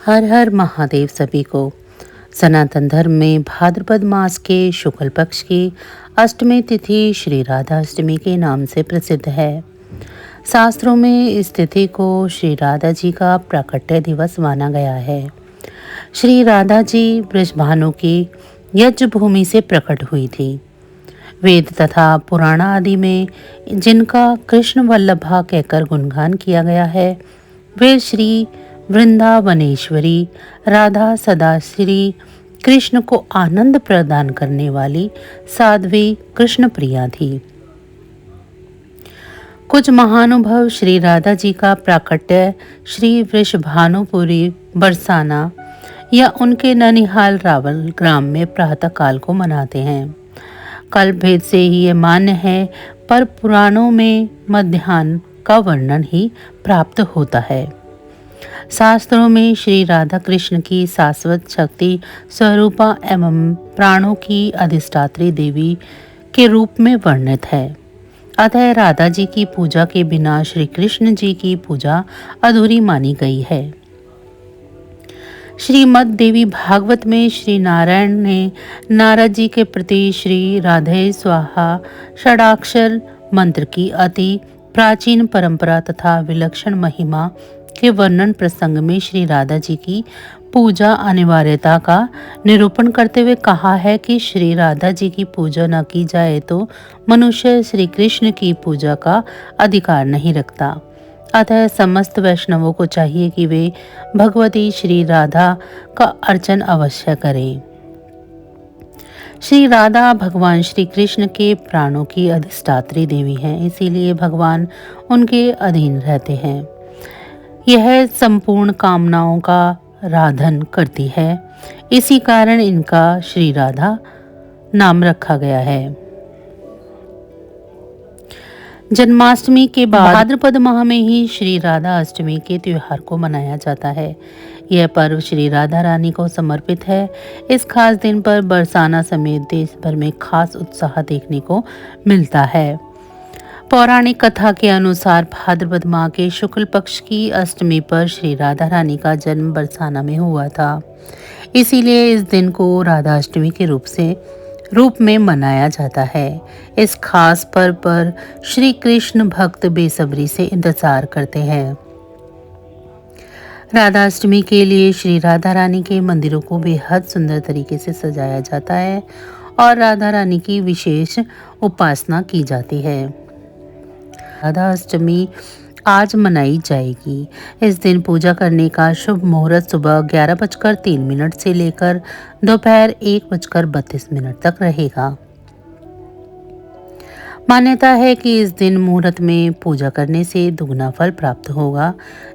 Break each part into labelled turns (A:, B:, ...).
A: हर हर महादेव सभी को। सनातन धर्म में भाद्रपद मास के शुक्ल पक्ष की अष्टमी तिथि श्री राधा अष्टमी के नाम से प्रसिद्ध है। शास्त्रों में इस तिथि को श्री राधा जी का प्राकट्य दिवस माना गया है। श्री राधा जी ब्रजभानु की यज्ञ भूमि से प्रकट हुई थी। वेद तथा पुराण आदि में जिनका कृष्ण वल्लभा कहकर गुणगान किया गया है, वे श्री वृंदावनेश्वरी राधा सदा श्री कृष्ण को आनंद प्रदान करने वाली साध्वी कृष्ण प्रिया थी। कुछ महानुभव श्री राधा जी का प्राकट्य श्री वृषभानुपुरी बरसाना या उनके ननिहाल रावल ग्राम में प्रातः काल को मनाते हैं। कल्प भेद से ही ये मान्य है, पर पुराणों में मध्याह्न का वर्णन ही प्राप्त होता है। शास्त्रों में श्री राधा कृष्ण की शाश्वत शक्ति स्वरूपा एवं प्राणों की अधिष्ठात्री देवी के रूप में वर्णित है। अतः राधा जी की पूजा के बिना श्री कृष्ण जी की पूजा अधूरी मानी गई है। श्रीमद् देवी भागवत में श्री नारायण ने नारद जी के प्रति श्री राधे स्वाहा षडाक्षर मंत्र की अति प्राचीन परंपरा तथा विलक्षण महिमा के वर्णन प्रसंग में श्री राधा जी की पूजा अनिवार्यता का निरूपण करते हुए कहा है कि श्री राधा जी की पूजा न की जाए तो मनुष्य श्री कृष्ण की पूजा का अधिकार नहीं रखता। अतः समस्त वैष्णवों को चाहिए कि वे भगवती श्री राधा का अर्चन अवश्य करें। श्री राधा भगवान श्री कृष्ण के प्राणों की अधिष्ठात्री देवी हैं, इसीलिए भगवान उनके अधीन रहते हैं। यह संपूर्ण कामनाओं का राधन करती है, इसी कारण इनका श्री राधा नाम रखा गया है। जन्माष्टमी के बाद भाद्रपद माह में ही श्री राधा अष्टमी के त्योहार को मनाया जाता है। यह पर्व श्री राधा रानी को समर्पित है। इस खास दिन पर बरसाना समेत देश भर में खास उत्साह देखने को मिलता है। पौराणिक कथा के अनुसार भाद्रपद माह के शुक्ल पक्ष की अष्टमी पर श्री राधा रानी का जन्म बरसाना में हुआ था। इसीलिए इस दिन को राधा अष्टमी के रूप में मनाया जाता है। इस खास पर्व पर श्री कृष्ण भक्त बेसब्री से इंतजार करते हैं। राधा अष्टमी के लिए श्री राधा रानी के मंदिरों को बेहद सुंदर तरीके से सजाया जाता है और राधा रानी की विशेष उपासना की जाती है। राधा अष्टमी आज मनाई जाएगी। इस दिन पूजा करने का शुभ मुहूर्त सुबह 11:03 से लेकर दोपहर 1:32 तक रहेगा। मान्यता है कि इस दिन मुहूर्त में पूजा करने से दुगना फल प्राप्त होगा।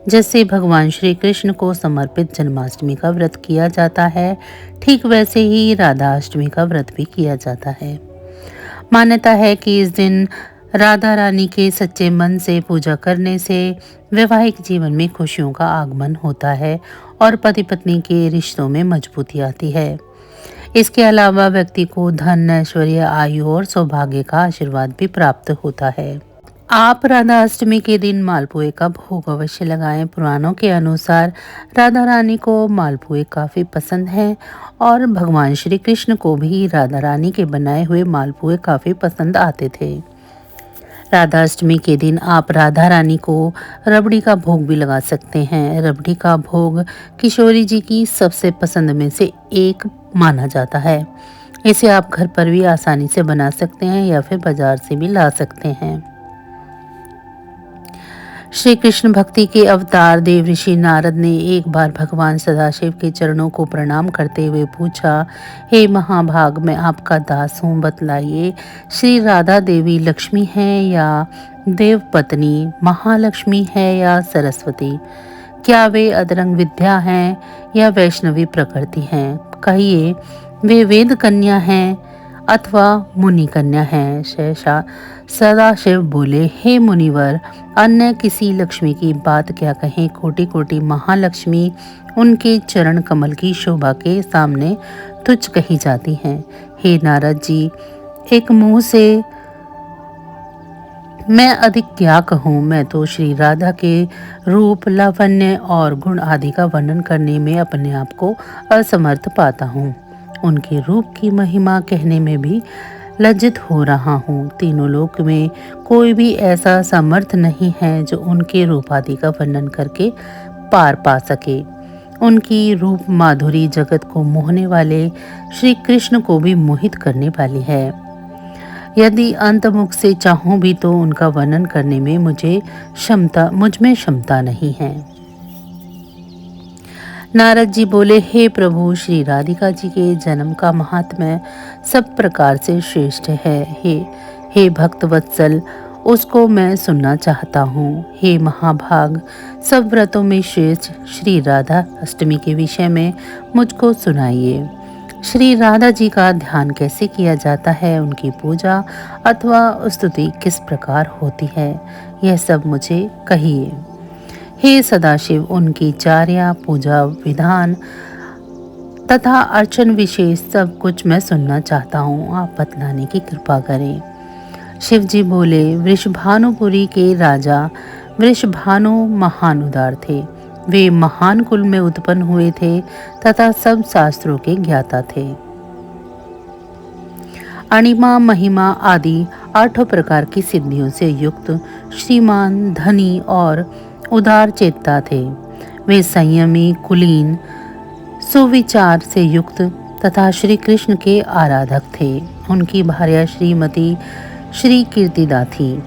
A: जैसे भगवान श्री कृष्ण को समर्पित जन्माष्टमी का व्रत किया जाता है, ठीक वैसे ही राधा अष्टमी का व्रत भी किया जाता है। मान्यता है कि इस दिन राधा रानी के सच्चे मन से पूजा करने से वैवाहिक जीवन में खुशियों का आगमन होता है और पति पत्नी के रिश्तों में मजबूती आती है। इसके अलावा व्यक्ति को धन, ऐश्वर्य, आयु और सौभाग्य का आशीर्वाद भी प्राप्त होता है। आप राधा अष्टमी के दिन मालपुए का भोग अवश्य लगाएं। पुराणों के अनुसार राधा रानी को मालपुए काफ़ी पसंद हैं और भगवान श्री कृष्ण को भी राधा रानी के बनाए हुए मालपुए काफ़ी पसंद आते थे। राधा अष्टमी के दिन आप राधा रानी को रबड़ी का भोग भी लगा सकते हैं। रबड़ी का भोग किशोरी जी की सबसे पसंद में से एक माना जाता है। इसे आप घर पर भी आसानी से बना सकते हैं या फिर बाजार से भी ला सकते हैं। श्री कृष्ण भक्ति के अवतार देव ऋषि नारद ने एक बार भगवान सदाशिव के चरणों को प्रणाम करते हुए पूछा, हे महाभाग, मैं आपका दास हूँ, बतलाइए श्री राधा देवी लक्ष्मी है या देव पत्नी, महालक्ष्मी है या सरस्वती? क्या वे अदरंग विद्या हैं या वैष्णवी प्रकृति हैं? कहिए, वे वेद कन्या हैं अथवा मुनि कन्या हैं? सदाशिव बोले, हे मुनिवर, अन्य किसी लक्ष्मी की बात क्या कहें, कोटि कोटि महालक्ष्मी उनके चरण कमल की शोभा के सामने तुच्छ कही जाती हैं। हे नारद जी, एक मुंह से मैं अधिक क्या कहूँ, मैं तो श्री राधा के रूप, लावण्य और गुण आदि का वर्णन करने में अपने आप को असमर्थ पाता हूँ। उनके रूप की महिमा कहने में भी लज्जित हो रहा हूँ। तीनों लोक में कोई भी ऐसा समर्थ नहीं है जो उनके रूप आदि का वर्णन करके पार पा सके। उनकी रूप माधुरी जगत को मोहने वाले श्री कृष्ण को भी मोहित करने वाली है। यदि अंतमुख से चाहूं भी तो उनका वर्णन करने में मुझ में क्षमता नहीं है। नारद जी बोले, हे प्रभु, श्री राधिका जी के जन्म का महात्म्य सब प्रकार से श्रेष्ठ है। हे भक्त वत्सल, उसको मैं सुनना चाहता हूँ। हे महाभाग, सब व्रतों में श्रेष्ठ श्री राधा अष्टमी के विषय में मुझको सुनाइए। श्री राधा जी का ध्यान कैसे किया जाता है, उनकी पूजा अथवा स्तुति किस प्रकार होती है, यह सब मुझे कहिए। हे सदाशिव, उनकी चार्या, पूजा विधान तथा अर्चन विशेष सब कुछ मैं सुनना चाहता हूँ। आप बतलाने की कृपा करें। शिव जी बोले, वृषभानुपुरी के राजा वृषभानु महान उदार थे। वे महान कुल में उत्पन्न हुए थे तथा सब शास्त्रों के ज्ञाता थे। अणिमा, महिमा आदि 8 प्रकार की सिद्धियों से युक्त श्रीमान, धनी और उदार चेतता थे। वे संयमी, कुलीन, सुविचार से युक्त तथा श्री कृष्ण के आराधक थे। उनकी भार्या श्रीमती श्री कीर्तिदा थी।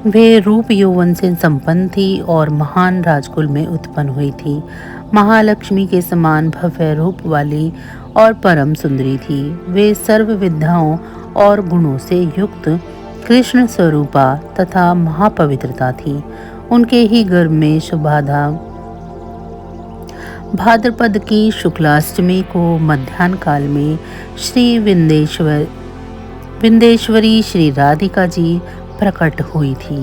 A: वे रूप यौवन से संपन्न थी और महान राजकुल में उत्पन्न हुई थी। महालक्ष्मी के समान भव्य रूप वाली और परम सुंदरी थी। वे सर्व विद्याओं और गुणों से युक्त कृष्ण स्वरूपा तथा महापवित्रता थी। उनके ही गर्भ में शुभाधा भाद्रपद की शुक्लाष्टमी को मध्याह्न काल में श्री विंदेश्वरी श्री राधिका जी प्रकट हुई थी।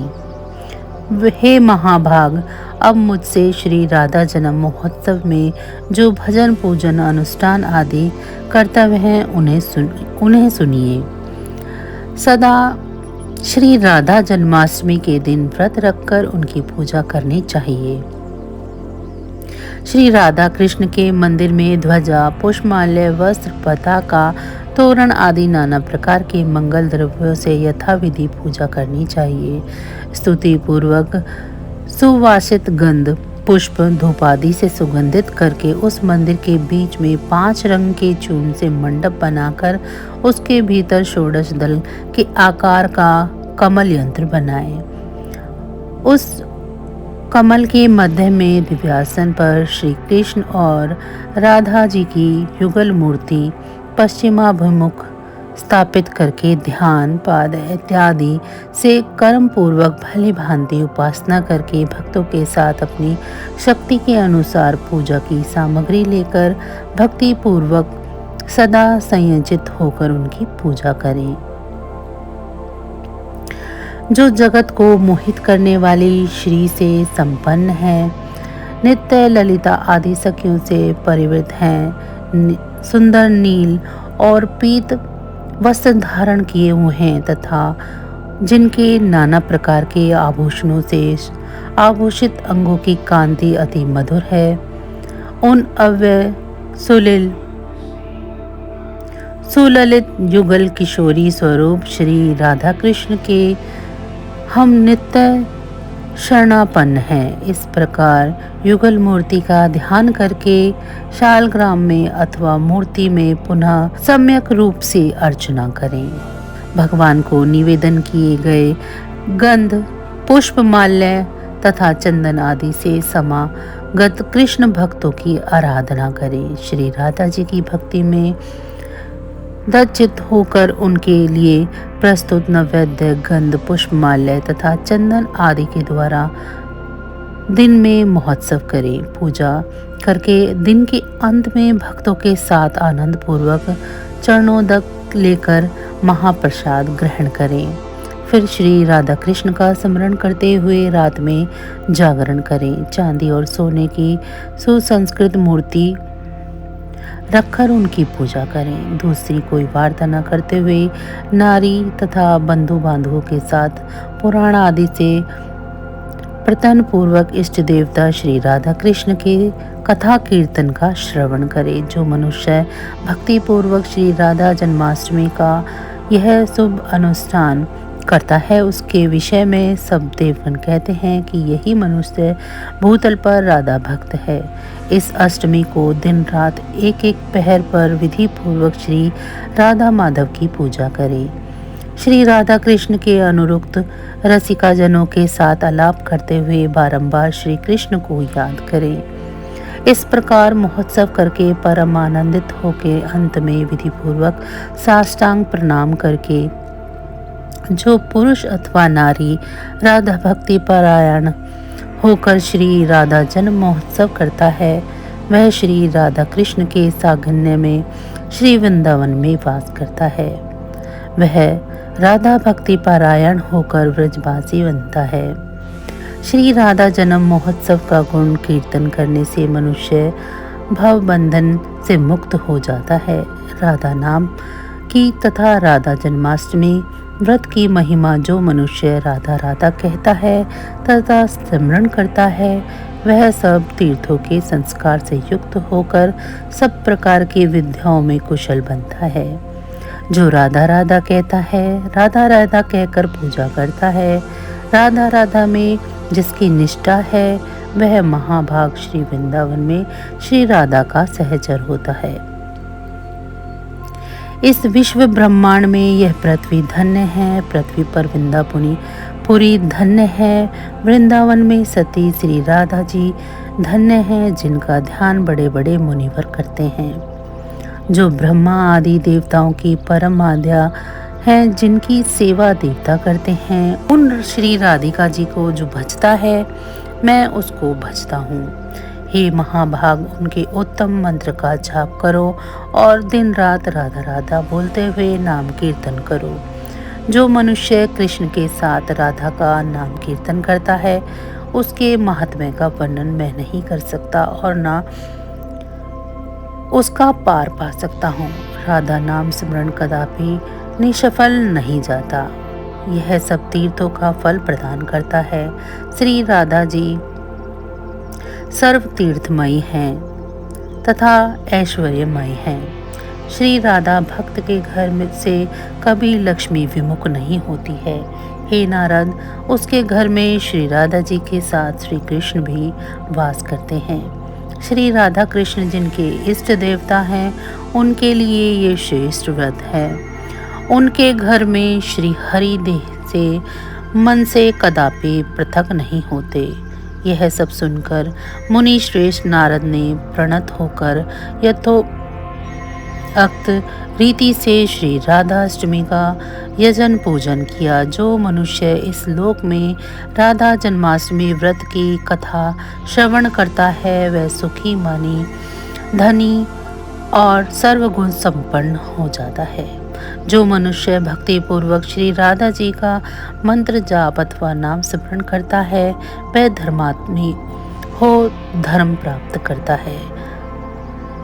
A: हे महाभाग, अब मुझसे श्री राधा जन्म महोत्सव में जो भजन, पूजन, अनुष्ठान आदि कर्तव्य हैं उन्हें सुनिए। सदा श्री राधा जन्माष्टमी के दिन व्रत रखकर उनकी पूजा करनी चाहिए। श्री राधा कृष्ण के मंदिर में ध्वजा, पुष्पमाल्य, वस्त्र, पताका, तोरण आदि नाना प्रकार के मंगल द्रव्यों से यथाविधि पूजा करनी चाहिए। स्तुति पूर्वक सुवासित गंध, पुष्प, धूप आदि से सुगंधित करके उस मंदिर के बीच में 5 रंग के चूर्ण से मंडप बनाकर उसके भीतर षोडश दल के आकार का कमल यंत्र बनाए। उस कमल के मध्य में दिव्यासन पर श्री कृष्ण और राधा जी की युगल मूर्ति पश्चिमाभिमुख स्थापित करके ध्यान, पाद इत्यादि से कर्म पूर्वक भली भांति उपासना करके भक्तों के साथ अपनी शक्ति के अनुसार पूजा की सामग्री लेकर भक्ति पूर्वक सदा संयजित होकर उनकी पूजा करें। जो जगत को मोहित करने वाली श्री से संपन्न है, नित्य ललिता आदि सखियों से परिवृत हैं, सुंदर नील और पीत वस्त्र धारण किए हुए हैं तथा जिनके नाना प्रकार के आभूषणों से आभूषित अंगों की कांति अति मधुर है, उन अव्यय सुललित युगल किशोरी स्वरूप श्री राधा कृष्ण के हम नित्य शरणापन्न है। इस प्रकार युगल मूर्ति का ध्यान करके शालग्राम में अथवा मूर्ति में पुनः सम्यक रूप से अर्चना करें। भगवान को निवेदन किए गए गंध, पुष्प, माल्य तथा चंदन आदि से समागत कृष्ण भक्तों की आराधना करें। श्री राधा जी की भक्ति में दचित होकर उनके लिए प्रस्तुत नैवेद्य, गंध, पुष्प, माल्य तथा चंदन आदि के द्वारा दिन में महोत्सव करें। पूजा करके दिन के अंत में भक्तों के साथ आनंद पूर्वक चरणोदक लेकर महाप्रसाद ग्रहण करें। फिर श्री राधा कृष्ण का स्मरण करते हुए रात में जागरण करें। चांदी और सोने की सुसंस्कृत मूर्ति रखकर उनकी पूजा करें। दूसरी कोई वार्ता न करते हुए नारी तथा बंधु बांधवों के साथ पुराण आदि से प्रतन पूर्वक इष्ट देवता श्री राधा कृष्ण के कथा कीर्तन का श्रवण करे। जो मनुष्य भक्ति पूर्वक श्री राधा जन्माष्टमी का यह शुभ अनुष्ठान करता है, उसके विषय में सब देवगण कहते हैं कि यही मनुष्य भूतल पर राधा भक्त है। इस अष्टमी को दिन रात एक एक पहर पर विधि पूर्वक श्री राधा माधव की पूजा करे। श्री राधा कृष्ण के अनुरुक्त रसिकाजनों के साथ आलाप करते हुए बारंबार श्री कृष्ण को याद करें। इस प्रकार महोत्सव करके परम आनंदित होके अंत में विधि पूर्वक साष्टांग प्रणाम करके जो पुरुष अथवा नारी राधा भक्ति परायण होकर श्री राधा जन्म महोत्सव करता है, वह श्री राधा कृष्ण के सागन्य में श्री वृंदावन में वास करता है। वह राधा भक्ति पारायण होकर व्रजवासी बनता है। श्री राधा जन्म महोत्सव का गुण कीर्तन करने से मनुष्य भव बंधन से मुक्त हो जाता है। राधा नाम की तथा राधा जन्माष्टमी व्रत की महिमा जो मनुष्य राधा राधा कहता है तथा स्मरण करता है, वह सब तीर्थों के संस्कार से युक्त होकर सब प्रकार की विद्याओं में कुशल बनता है। जो राधा राधा कहता है, राधा राधा कहकर पूजा करता है, राधा राधा में जिसकी निष्ठा है, वह महाभाग श्री वृंदावन में श्री राधा का सहचर होता है। इस विश्व ब्रह्मांड में यह पृथ्वी धन्य है, पृथ्वी पर वृंदापुनी पुरी धन्य है, वृंदावन में सती श्री राधा जी धन्य है, जिनका ध्यान बड़े बड़े मुनिवर करते हैं। जो ब्रह्मा आदि देवताओं की परम आद्या हैं, जिनकी सेवा देवता करते हैं, उन श्री राधिका जी को जो भजता है, मैं उसको भजता हूँ। हे महाभाग, उनके उत्तम मंत्र का जाप करो और दिन रात राधा राधा बोलते हुए नाम कीर्तन करो। जो मनुष्य कृष्ण के साथ राधा का नाम कीर्तन करता है, उसके महात्म्य का वर्णन मैं नहीं कर सकता और ना उसका पार पा सकता हूँ। राधा नाम स्मरण कदापि निष्फल नहीं जाता। यह सब तीर्थों का फल प्रदान करता है। श्री राधा जी सर्व तीर्थमयी हैं तथा ऐश्वर्यमयी हैं। श्री राधा भक्त के घर में से कभी लक्ष्मी विमुख नहीं होती है। हे नारद, उसके घर में श्री राधा जी के साथ श्री कृष्ण भी वास करते हैं। श्री राधा कृष्ण जिनके इष्ट देवता हैं, उनके लिए ये श्रेष्ठ व्रत है। उनके घर में श्री हरि देह से मन से कदापि पृथक नहीं होते। यह सब सुनकर मुनि श्रेष्ठ नारद ने प्रणत होकर यथोक्त रीति से श्री राधाष्टमी का यजन पूजन किया। जो मनुष्य इस लोक में राधा जन्माष्टमी व्रत की कथा श्रवण करता है, वह सुखी मानी धनी और सर्वगुण संपन्न हो जाता है। जो मनुष्य भक्ति पूर्वक श्री राधा जी का मंत्र जाप अथवा नाम स्मरण करता है, वह धर्मात्मी हो धर्म प्राप्त करता है।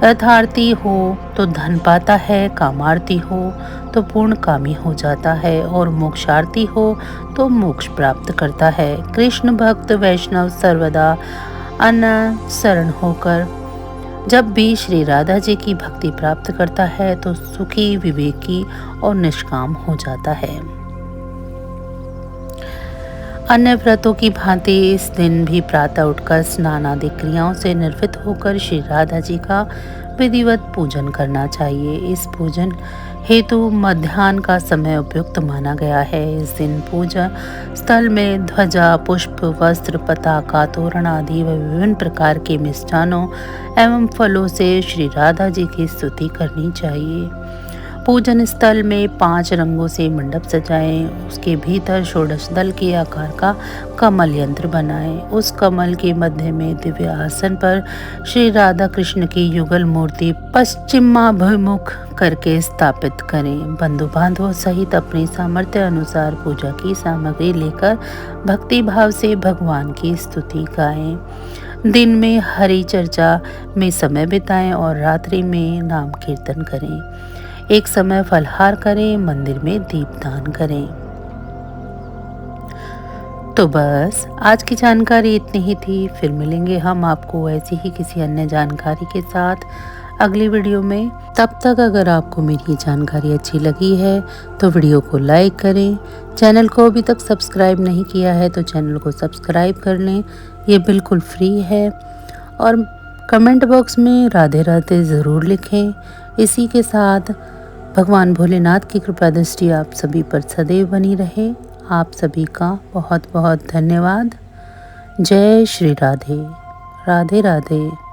A: यथार्थी हो तो धन पाता है, कामार्थी हो तो पूर्ण कामी हो जाता है और मोक्षार्थी हो तो मोक्ष प्राप्त करता है। कृष्ण भक्त वैष्णव सर्वदा अनुसरण होकर जब भी श्री राधा जी की भक्ति प्राप्त करता है तो सुखी, विवेकी और निष्काम हो जाता है। अन्य व्रतों की भांति इस दिन भी प्रातः उठकर स्नान आदि क्रियाओं से निर्वृत्त होकर श्री राधा जी का विधिवत पूजन करना चाहिए। इस पूजन हेतु मध्याह्न का समय उपयुक्त माना गया है। इस दिन पूजा स्थल में ध्वजा, पुष्प, वस्त्र, पताका, तोरण आदि व विभिन्न प्रकार के मिष्ठानों एवं फलों से श्री राधा जी की स्तुति करनी चाहिए। पूजन स्थल में 5 रंगों से मंडप सजाएं। उसके भीतर षोडश दल के आकार का कमल यंत्र बनाएं। उस कमल के मध्य में दिव्य आसन पर श्री राधा कृष्ण की युगल मूर्ति पश्चिमाभिमुख करके स्थापित करें। बंधु बांधवों सहित अपनी सामर्थ्य अनुसार पूजा की सामग्री लेकर भक्ति भाव से भगवान की स्तुति गाएं। दिन में हरि चर्चा में समय बिताएं और रात्रि में नाम कीर्तन करें। एक समय फलहार करें, मंदिर में दीपदान करें। तो बस आज की जानकारी इतनी ही थी। फिर मिलेंगे हम आपको ऐसी ही किसी अन्य जानकारी के साथ अगली वीडियो में। तब तक अगर आपको मेरी ये जानकारी अच्छी लगी है तो वीडियो को लाइक करें। चैनल को अभी तक सब्सक्राइब नहीं किया है तो चैनल को सब्सक्राइब कर लें, ये बिल्कुल फ्री है। और कमेंट बॉक्स में राधे राधे ज़रूर लिखें। इसी के साथ भगवान भोलेनाथ की कृपा दृष्टि आप सभी पर सदैव बनी रहे। आप सभी का बहुत बहुत धन्यवाद। जय श्री राधे। राधे राधे।